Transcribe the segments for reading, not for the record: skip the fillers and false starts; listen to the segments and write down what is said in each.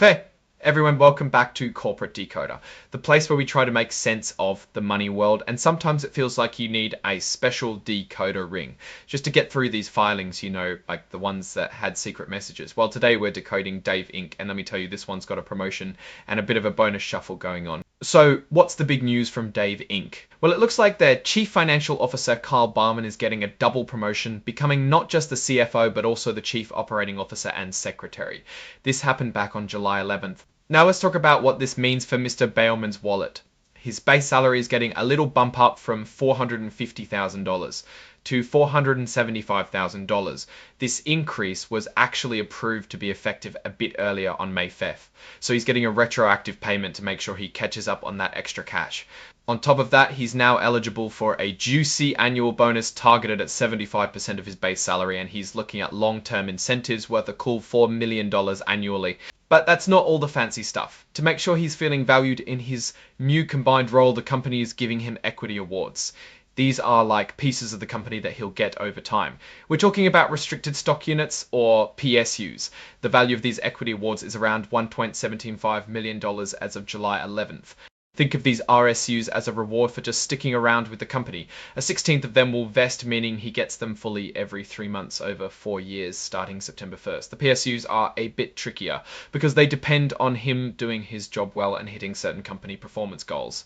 Hey, everyone, welcome back to Corporate Decoder, the place where we try to make sense of the money world, and sometimes it feels like you need a special decoder ring just to get through these filings, like the ones that had secret messages. Well, today we're decoding Dave Inc., and let me tell you, this one's got a promotion and a bit of a bonus shuffle going on. So what's the big news from Dave Inc.? Well, it looks like their Chief Financial Officer, Carl Barman, is getting a double promotion, becoming not just the CFO, but also the Chief Operating Officer and Secretary. This happened back on July 11th. Now let's talk about what this means for Mr. Bailman's wallet. His base salary is getting a little bump up from $450,000 to $475,000. This increase was actually approved to be effective a bit earlier on May 5th. So he's getting a retroactive payment to make sure he catches up on that extra cash. On top of that, he's now eligible for a juicy annual bonus targeted at 75% of his base salary, and he's looking at long-term incentives worth a cool $4 million annually. But that's not all the fancy stuff. To make sure he's feeling valued in his new combined role, the company is giving him equity awards. These are like pieces of the company that he'll get over time. We're talking about restricted stock units, or PSUs. The value of these equity awards is around $1.75 million as of July 11th. Think of these RSUs as a reward for just sticking around with the company. A 16th of them will vest, meaning he gets them fully every 3 months over 4 years starting September 1st. The PSUs are a bit trickier because they depend on him doing his job well and hitting certain company performance goals.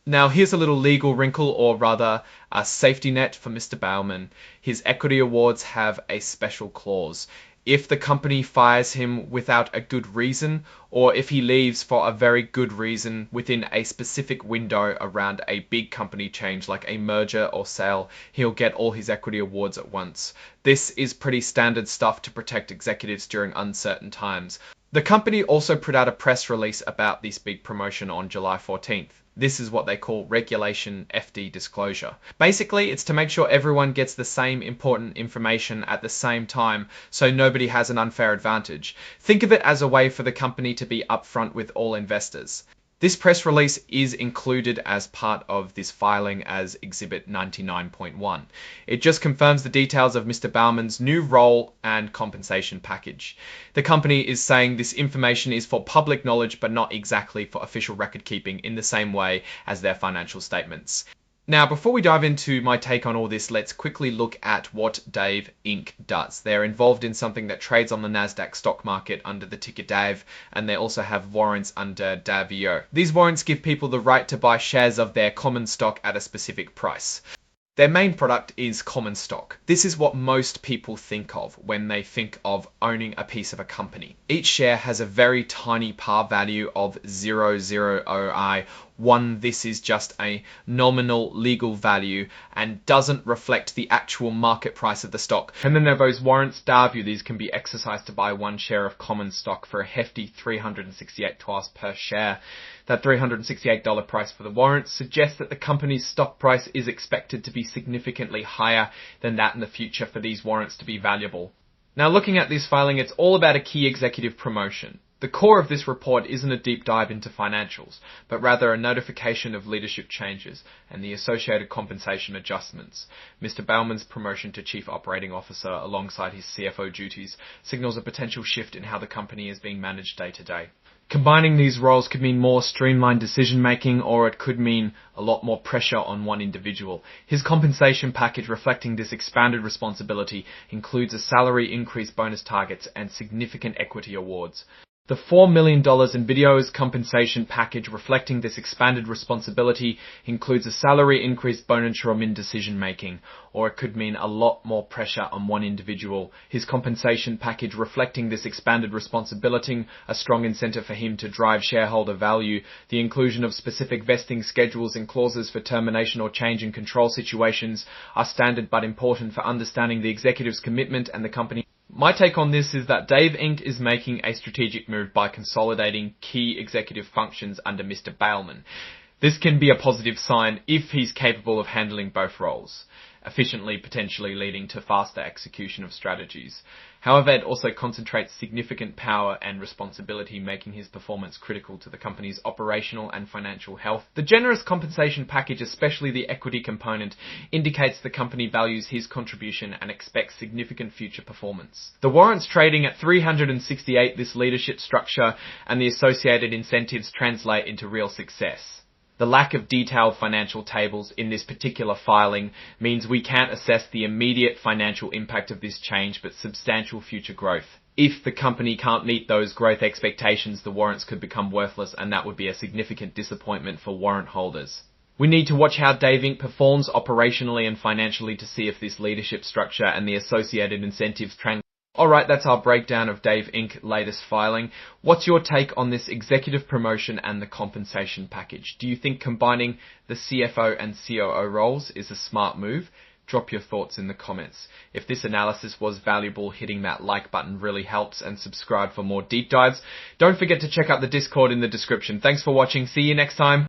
Now here's a little legal wrinkle, or rather a safety net for Mr. Bailman. His equity awards have a special clause. If the company fires him without a good reason, or if he leaves for a very good reason within a specific window around a big company change like a merger or sale, he'll get all his equity awards at once. This is pretty standard stuff to protect executives during uncertain times. The company also put out a press release about this big promotion on July 14th. This is what they call Regulation FD disclosure. Basically, it's to make sure everyone gets the same important information at the same time so nobody has an unfair advantage. Think of it as a way for the company to be upfront with all investors. This press release is included as part of this filing as Exhibit 99.1. It just confirms the details of Mr. Bailman's new role and compensation package. The company is saying this information is for public knowledge but not exactly for official record keeping in the same way as their financial statements. Now, before we dive into my take on all this, let's quickly look at what Dave Inc. does. They're involved in something that trades on the NASDAQ stock market under the ticker DAV, and they also have warrants under DAVEO. These warrants give people the right to buy shares of their common stock at a specific price. Their main product is common stock. This is what most people think of when they think of owning a piece of a company. Each share has a very tiny par value of 0.00001. This is just a nominal legal value and doesn't reflect the actual market price of the stock. And then there are those warrants DAVEO. These can be exercised to buy one share of common stock for a hefty $368 per share. That $368 price for the warrants suggests that the company's stock price is expected to be significantly higher than that in the future for these warrants to be valuable. Now, looking at this filing, it's all about a key executive promotion. The core of this report isn't a deep dive into financials, but rather a notification of leadership changes and the associated compensation adjustments. Mr. Bailman's promotion to Chief Operating Officer alongside his CFO duties signals a potential shift in how the company is being managed day to day. Combining these roles could mean more streamlined decision-making, or it could mean a lot more pressure on one individual. His compensation package reflecting this expanded responsibility includes a salary increase, bonus targets, and significant equity awards. The $4 million in videos compensation package reflecting this expanded responsibility includes a salary increase, bonus, or in decision making, or it could mean a lot more pressure on one individual. His compensation package reflecting this expanded responsibility, a strong incentive for him to drive shareholder value, the inclusion of specific vesting schedules and clauses for termination or change in control situations are standard but important for understanding the executive's commitment and the company. My take on this is that Dave Inc. is making a strategic move by consolidating key executive functions under Mr. Bailman. This can be a positive sign if he's capable of handling both roles. efficiently, potentially leading to faster execution of strategies. However, it also concentrates significant power and responsibility, making his performance critical to the company's operational and financial health. The generous compensation package, especially the equity component, indicates the company values his contribution and expects significant future performance. The warrants trading at 368, this leadership structure and the associated incentives translate into real success. The lack of detailed financial tables in this particular filing means we can't assess the immediate financial impact of this change, but substantial future growth. If the company can't meet those growth expectations, the warrants could become worthless, and that would be a significant disappointment for warrant holders. We need to watch how Dave Inc. performs operationally and financially to see if this leadership structure and the associated incentives translate. Alright, that's our breakdown of Dave Inc. latest filing. What's your take on this executive promotion and the compensation package? Do you think combining the CFO and COO roles is a smart move? Drop your thoughts in the comments. If this analysis was valuable, hitting that like button really helps, and subscribe for more deep dives. Don't forget to check out the Discord in the description. Thanks for watching. See you next time.